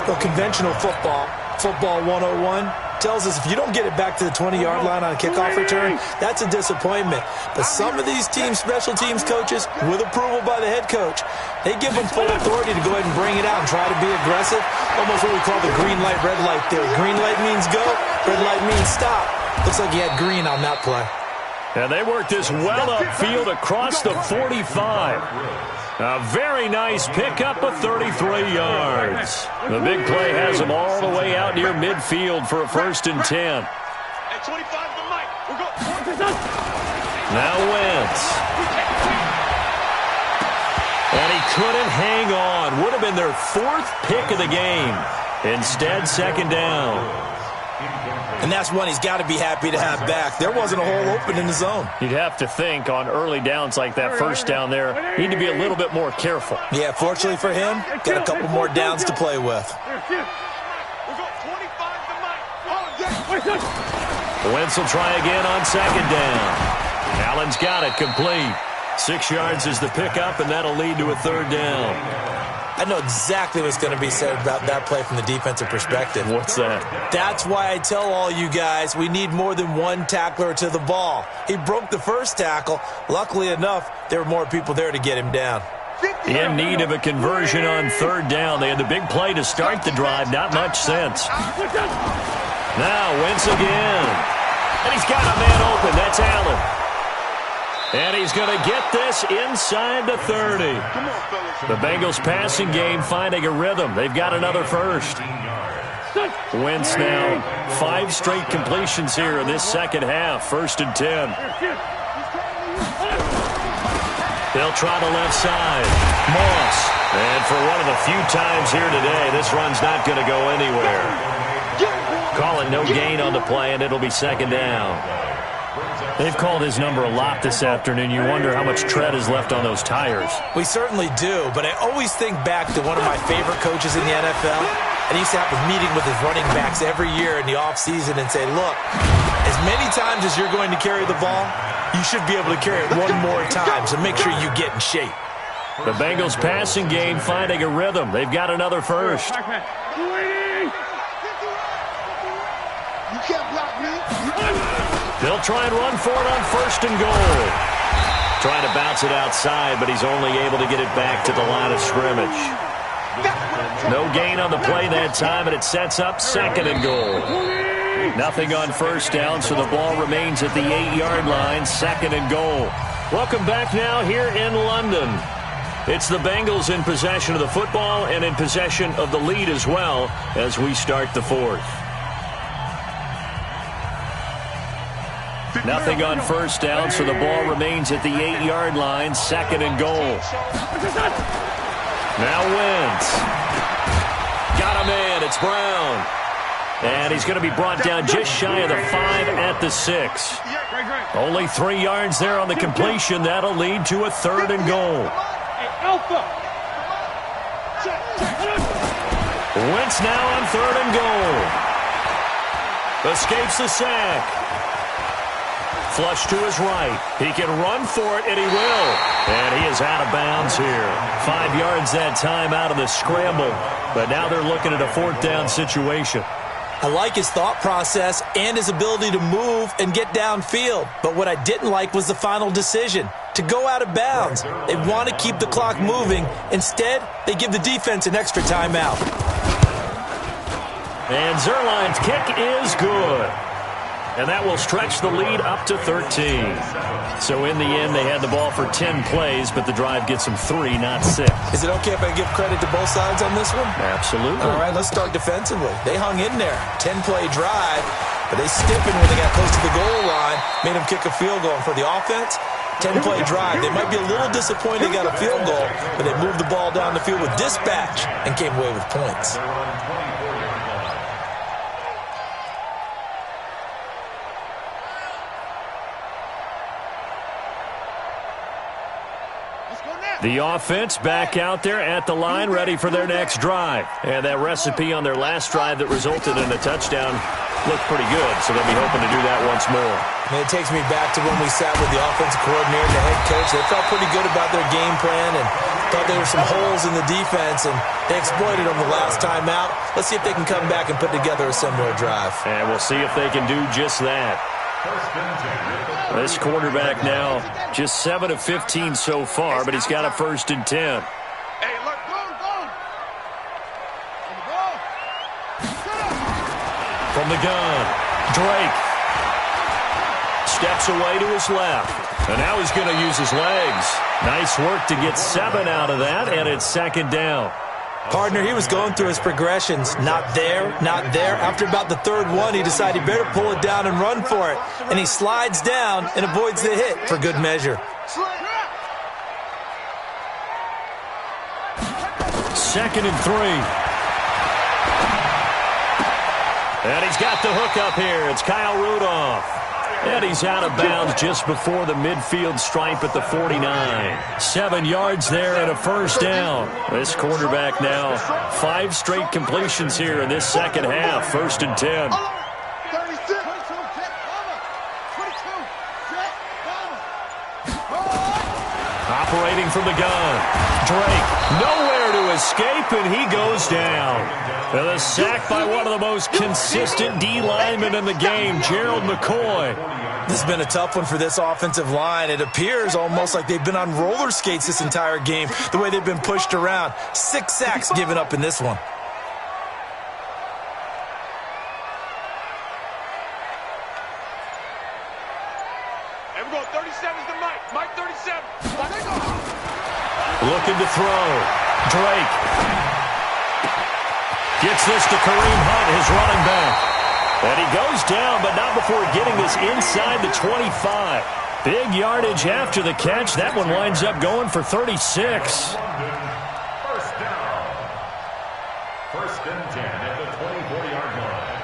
Well, conventional football 101, tells us if you don't get it back to the 20-yard line on a kickoff return, that's a disappointment. But some of these teams, special teams coaches, with approval by the head coach, they give them full authority to go ahead and bring it out and try to be aggressive. Almost what we call the green light, red light theory. Green light means go, red light means stop. Looks like he had green on that play. And they worked this well upfield across the 45. A very nice pickup of 33 yards. The big play has them all the way out near midfield for a first and 10. Now Wentz. And he couldn't hang on. Would have been their 4th pick of the game. Instead, second down. And that's one he's got to be happy to have back. There wasn't a hole open in the zone. You'd have to think on early downs like that first down there, need to be a little bit more careful. Yeah, fortunately for him, got a couple more downs to play with. Wentz will try again on second down. Allen's got it complete. 6 yards is the pickup, and that'll lead to a third down. I know exactly what's going to be said about that play from the defensive perspective. What's that? That's why I tell all you guys we need more than one tackler to the ball. He broke the first tackle. Luckily enough, there were more people there to get him down. In need of a conversion on third down. They had the big play to start the drive. Not much sense. Now Wentz again. And he's got a man open. That's Allen. And he's going to get this inside the 30. The Bengals passing game finding a rhythm. They've got another first. Wentz now 5 straight completions here in this second half. First and 10. They'll try the left side. Moss. And for one of the few times here today, this run's not going to go anywhere. Call it no gain on the play, and it'll be second down. They've called his number a lot this afternoon. You wonder how much tread is left on those tires. We certainly do, but I always think back to one of my favorite coaches in the NFL. And he used to have a meeting with his running backs every year in the offseason and say, look, as many times as you're going to carry the ball, you should be able to carry it one more time, so make sure you get in shape. The Bengals passing game finding a rhythm. They've got another first. You can't block me. They'll try and run for it on first and goal. Trying to bounce it outside, but he's only able to get it back to the line of scrimmage. No gain on the play that time, and it sets up second and goal. Nothing on first down, so the ball remains at the 8-yard line, second and goal. Welcome back now here in London. It's the Bengals in possession of the football and in possession of the lead as well as we start the fourth. Nothing on first down, so the ball remains at the 8-yard line, second and goal. Now Wentz. Got a man, it's Brown. And he's going to be brought down just shy of the 5 at the 6. Only 3 yards there on the completion. That'll lead to a third and goal. Wentz now on third and goal. Escapes the sack. Flush to his right. He can run for it, and he will. And he is out of bounds here. 5 yards that time out of the scramble. But now they're looking at a fourth down situation. I like his thought process and his ability to move and get downfield. But what I didn't like was the final decision, to go out of bounds. They want to keep the clock moving. Instead, they give the defense an extra timeout. And Zerline's kick is good. And that will stretch the lead up to 13. So in the end, they had the ball for 10 plays, but the drive gets them 3, not 6. Is it okay if I give credit to both sides on this one? Absolutely. All right, let's start defensively. They hung in there. 10-play drive, but they stiffened when they got close to the goal line, made them kick a field goal. And for the offense, 10-play drive. They might be a little disappointed they got a field goal, but they moved the ball down the field with dispatch and came away with points. The offense back out there at the line, ready for their next drive. And that recipe on their last drive that resulted in a touchdown looked pretty good, so they'll be hoping to do that once more. And it takes me back to when we sat with the offensive coordinator and the head coach. They felt pretty good about their game plan and thought there were some holes in the defense, and they exploited them the last time out. Let's see if they can come back and put together a similar drive. And we'll see if they can do just that. This quarterback now just 7 of 15 so far, but he's got a 1st and 10. Hey, look, go. From the gun, Drake steps away to his left, and now he's going to use his legs. Nice work to get 7 out of that, and it's 2nd down. Partner, he was going through his progressions. Not there, not there. After about the 3rd one, he decided he better pull it down and run for it. And he slides down and avoids the hit for good measure. 2nd and 3. And he's got the hook up here. It's Kyle Rudolph. And he's out of bounds just before the midfield stripe at the 49. 7 yards there and a 1st down. This quarterback now 5 straight completions here in this second half. 1st and 10. Operating from the gun. Drake nowhere to escape, and he goes down. And a sack by one of the most consistent D linemen in the game, Gerald McCoy. This has been a tough one for this offensive line. It appears almost like they've been on roller skates this entire game, the way they've been pushed around. 6 sacks given up in this one. Hey, we're going 37's to Mike. Mike 37. Looking to throw. Drake gets this to Kareem Hunt, his running back. And he goes down, but not before getting this inside the 25. Big yardage after the catch. That one winds up going for 36. 1st down. 1st and 10 at the 24-yard line.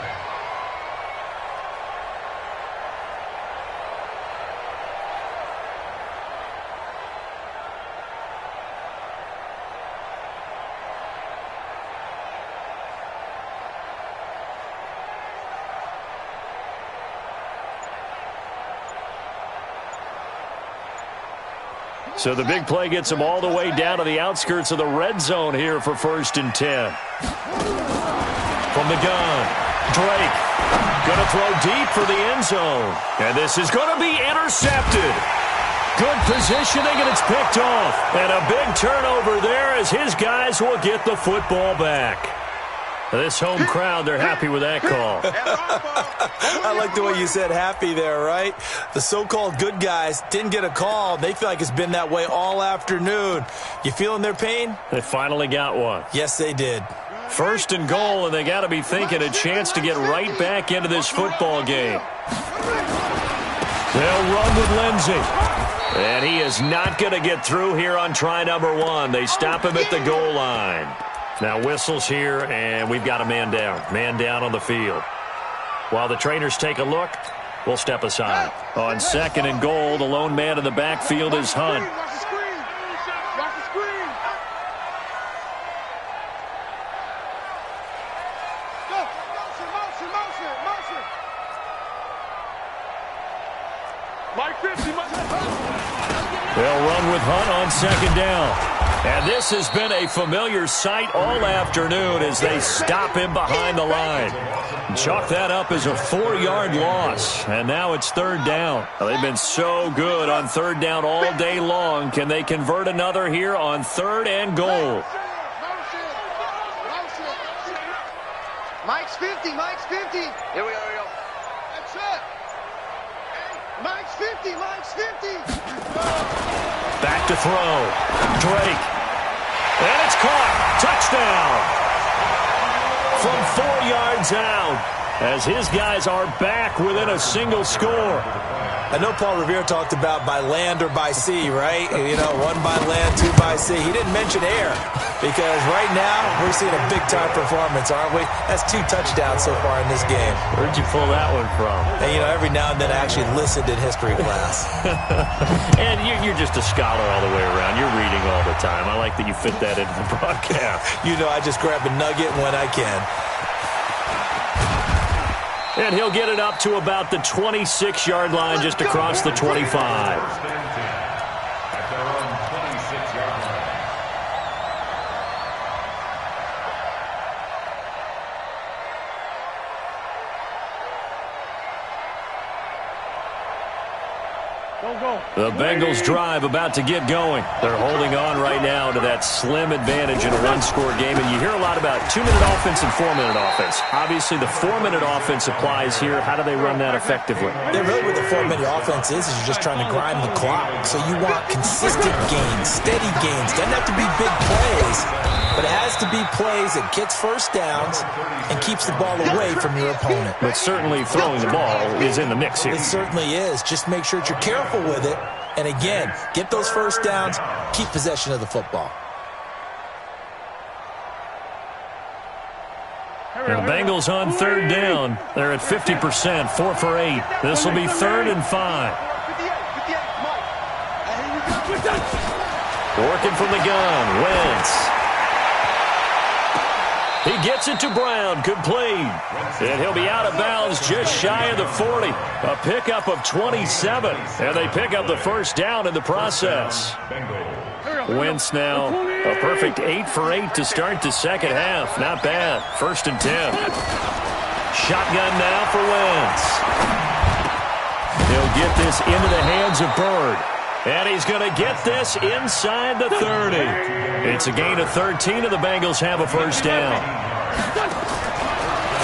So the big play gets them all the way down to the outskirts of the red zone here for 1st and 10. From the gun, Drake going to throw deep for the end zone. And this is going to be intercepted. Good positioning, and it's picked off. And a big turnover there as his guys will get the football back. This home crowd, they're happy with that call. I like the way you said happy there, right? The so-called good guys didn't get a call. They feel like it's been that way all afternoon. You feeling their pain? They finally got one. Yes, they did. 1st and goal, and they got to be thinking a chance to get right back into this football game. They'll run with Lindsey. And he is not going to get through here on try number 1. They stop him at the goal line. Now whistles here, and we've got a man down. Man down on the field. While the trainers take a look, we'll step aside. On 2nd and goal, the lone man in the backfield is Hunt. Watch the screen. Watch the screen. Go. Motion, motion, motion, motion. Mike 50, They'll run with Hunt on 2nd down. And this has been a familiar sight all afternoon as they stop him behind the line. Chalk that up as a 4-yard loss. And now it's 3rd down. They've been so good on 3rd down all day long. Can they convert another here on 3rd and goal? Mike's 50, Mike's 50. Here we go, here we go. That's it. Mike's 50, Mike's 50. Back to throw. Drake. And it's caught. Touchdown. From 4 yards out as his guys are back within a single score. I know Paul Revere talked about by land or by sea, right? You know, 1 by land, 2 by sea. He didn't mention air because right now we're seeing a big-time performance, aren't we? That's 2 touchdowns so far in this game. Where'd you pull that one from? And, you know, every now and then I actually listened in history class. And you're just a scholar all the way around. You're reading all the time. I like that you fit that into the broadcast. You know, I just grab a nugget when I can. And he'll get it up to about the 26-yard line just across the 25. The Bengals drive about to get going. They're holding on right now to that slim advantage in a one-score game. And you hear a lot about 2-minute offense and 4-minute offense. Obviously, the 4-minute offense applies here. How do they run that effectively? Yeah, really what the 4-minute offense is you're just trying to grind the clock. So you want consistent gains, steady gains. Doesn't have to be big plays, but it has to be plays that gets first downs and keeps the ball away from your opponent. But certainly throwing the ball is in the mix here. It certainly is. Just make sure that you're careful with it. And again, get those first downs, keep possession of the football. And the Bengals on 3rd down. They're at 50%, 4 for 8. This will be 3rd and 5. Working from the gun, Wentz. He gets it to Brown, complete. And he'll be out of bounds just shy of the 40. A pickup of 27. And they pick up the first down in the process. Wentz now a perfect 8 for 8 to start the second half. Not bad. 1st and 10. Shotgun now for Wentz. He'll get this into the hands of Bird. And he's going to get this inside the 30. It's a gain of 13, and the Bengals have a first down.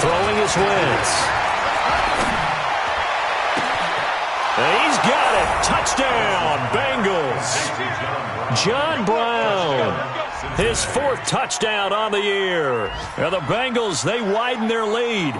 Throwing is Wentz. And he's got it. Touchdown, Bengals. John Brown, his 4th touchdown on the year. And the Bengals, they widen their lead.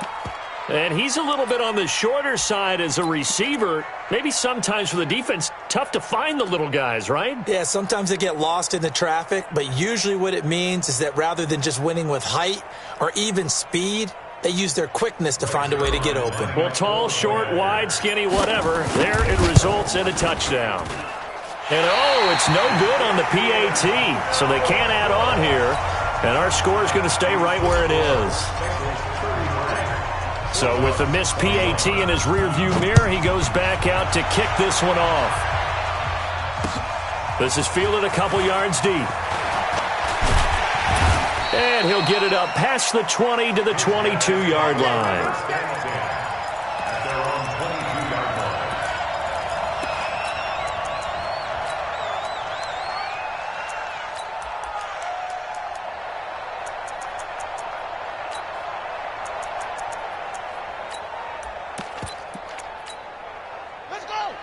And he's a little bit on the shorter side as a receiver. Maybe sometimes for the defense, tough to find the little guys, right? Yeah, sometimes they get lost in the traffic, but usually what it means is that rather than just winning with height or even speed, they use their quickness to find a way to get open. Well, tall, short, wide, skinny, whatever, there it results in a touchdown. And, oh, it's no good on the PAT, so they can't add on here. And our score is going to stay right where it is. So with the missed PAT in his rearview mirror, he goes back out to kick this one off. This is fielded a couple yards deep. And he'll get it up past the 20 to the 22-yard line.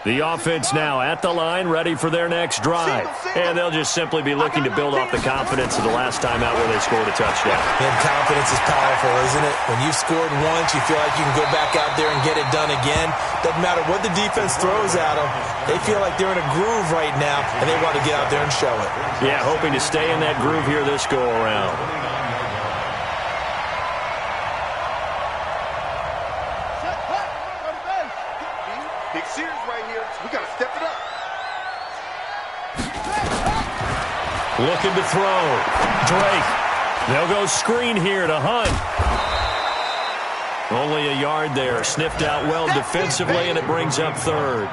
The offense now at the line, ready for their next drive. And they'll just simply be looking to build off the confidence of the last time out where they scored a touchdown. And confidence is powerful, isn't it? When you've scored once, you feel like you can go back out there and get it done again. Doesn't matter what the defense throws at them. They feel like they're in a groove right now, and they want to get out there and show it. Yeah, hoping to stay in that groove here this go-around. Big series right here. We got to step it up. Looking to throw. Drake. They'll go screen here to Hunt. Only a yard there. Sniffed out well defensively, and it brings up third.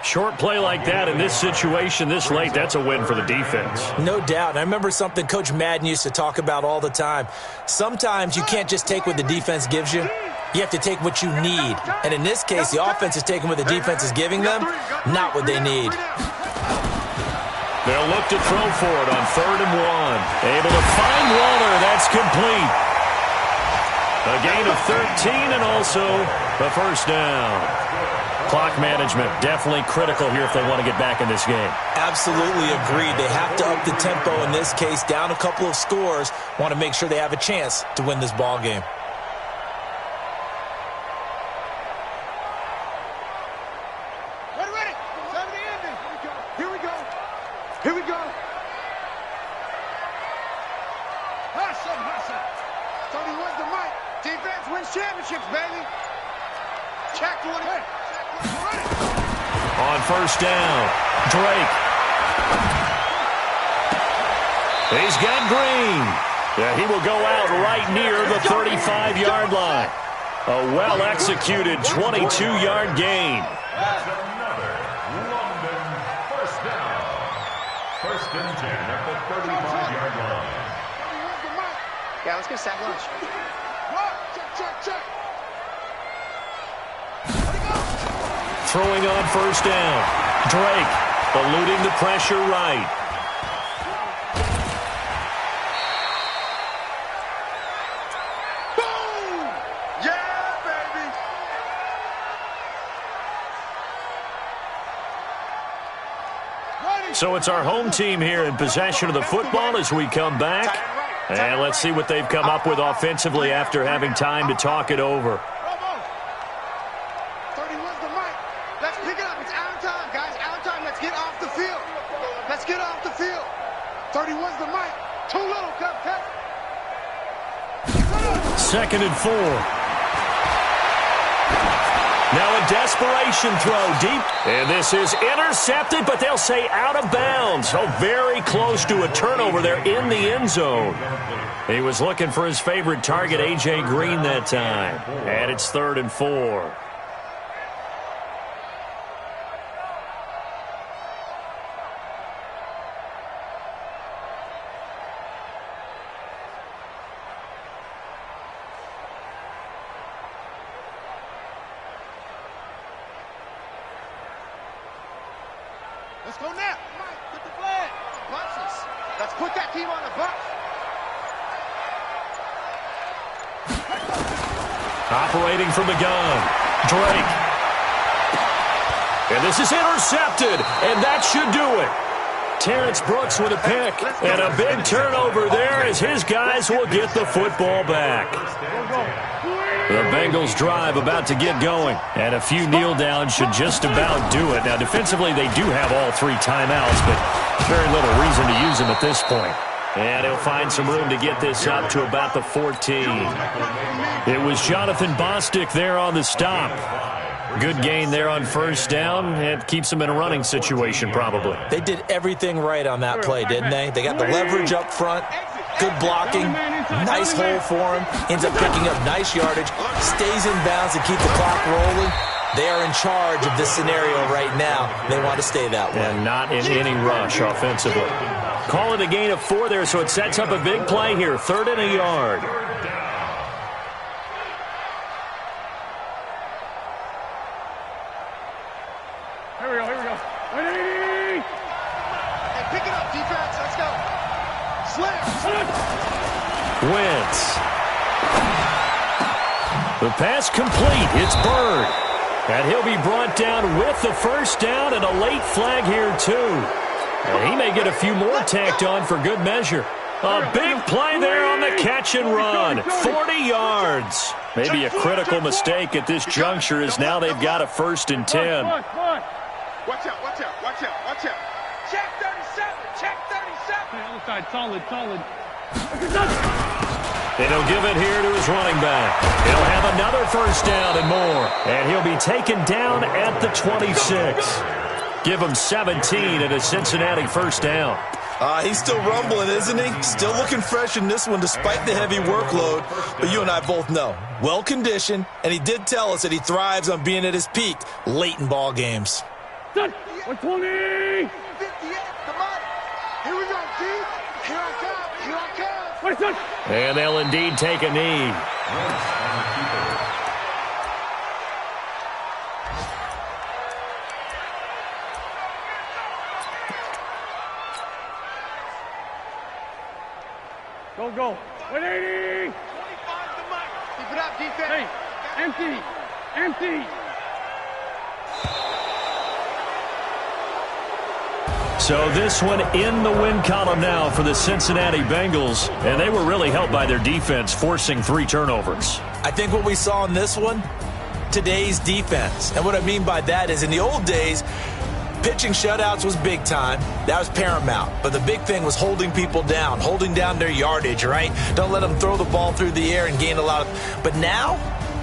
Short play like that in this situation this late, that's a win for the defense. No doubt. I remember something Coach Madden used to talk about all the time. Sometimes you can't just take what the defense gives you. You have to take what you need. And in this case, the offense is taking what the defense is giving them, not what they need. They'll look to throw for it on 3rd and 1. Able to find Waller. That's complete. A gain of 13 and also a first down. Clock management definitely critical here if they want to get back in this game. Absolutely agreed. They have to up the tempo in this case. Down a couple of scores. Want to make sure they have a chance to win this ball game. Here we go. Hustle. Tony wins the mic. Defense wins championships, baby. Check to it. On first down, Drake. He's got Green. Yeah, he will go out right near the 35-yard line. A well-executed 22-yard gain. That's another London first down. First and 10 at the 35-yard line. Yeah, let's get sack lunch. Check. Throwing on first down. Drake eluding the pressure right. Boom! Yeah, baby! So it's our home team here in possession of the football as we come back. And let's see what they've come up with offensively after having time to talk it over. 31's the mic. Let's pick it up. It's out of time, guys. Out of time. Let's get off the field. 31's the mic. Too little, cut. 2nd and 4. Now a desperation throw deep. And this is intercepted, but they'll say out of bounds. Oh, very close to a turnover there in the end zone. He was looking for his favorite target, A.J. Green, that time. And it's 3rd and 4. Let's go now. Get the flag. Buses. Let's put that team on the bus. Operating from the gun, Drake. And this is intercepted, and that should do it. Terrence Brooks with a pick, and a big turnover there as his guys will get the football back. The Bengals drive about to get going, and a few kneel downs should just about do it. Now, defensively, they do have all 3 timeouts, but very little reason to use them at this point. And he'll find some room to get this up to about the 14. It was Jonathan Bostic there on the stop. Good gain there on first down. It keeps them in a running situation, probably. They did everything right on that play, didn't they? They got the leverage up front, good blocking, nice hole for him, ends up picking up nice yardage, stays in bounds to keep the clock rolling. They are in charge of this scenario right now. They want to stay that way. And not in any rush offensively. Call it a gain of 4 there, so it sets up a big play here. 3rd and a yard. Here we go. Wait. Hey, pick it up, defense. Let's go. Slam. Wentz. The pass complete. It's Bird. And he'll be brought down with the first down and a late flag here, too. And he may get a few more tacked on for good measure. A big play there on the catch and run. 40 yards. Maybe a critical mistake at this juncture as now they've got a 1st and 10. Watch out. Check 37. Hey, other side, solid. And he'll give it here to his running back. He'll have another 1st down and more. And he'll be taken down at the 26. Give him 17 at a Cincinnati 1st down. He's still rumbling, isn't he? Still looking fresh in this one despite the heavy workload. But you and I both know, well-conditioned, and he did tell us that he thrives on being at his peak late in ball games. 120! 58, come on. Here we go, dude. Here I come. And they'll indeed take a knee. Go. 180! 25 to Mike. Keep it up, defense. Hey, empty. So this one in the win column now for the Cincinnati Bengals. And they were really helped by their defense, forcing 3 turnovers. I think what we saw in this one, today's defense. And what I mean by that is in the old days, pitching shutouts was big time. That was paramount. But the big thing was holding people down, holding down their yardage, right? Don't let them throw the ball through the air and gain a lot of... But now,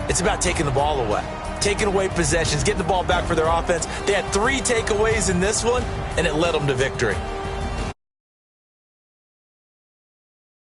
it's about taking the ball away. Taking away possessions, getting the ball back for their offense. They had 3 takeaways in this one, and it led them to victory.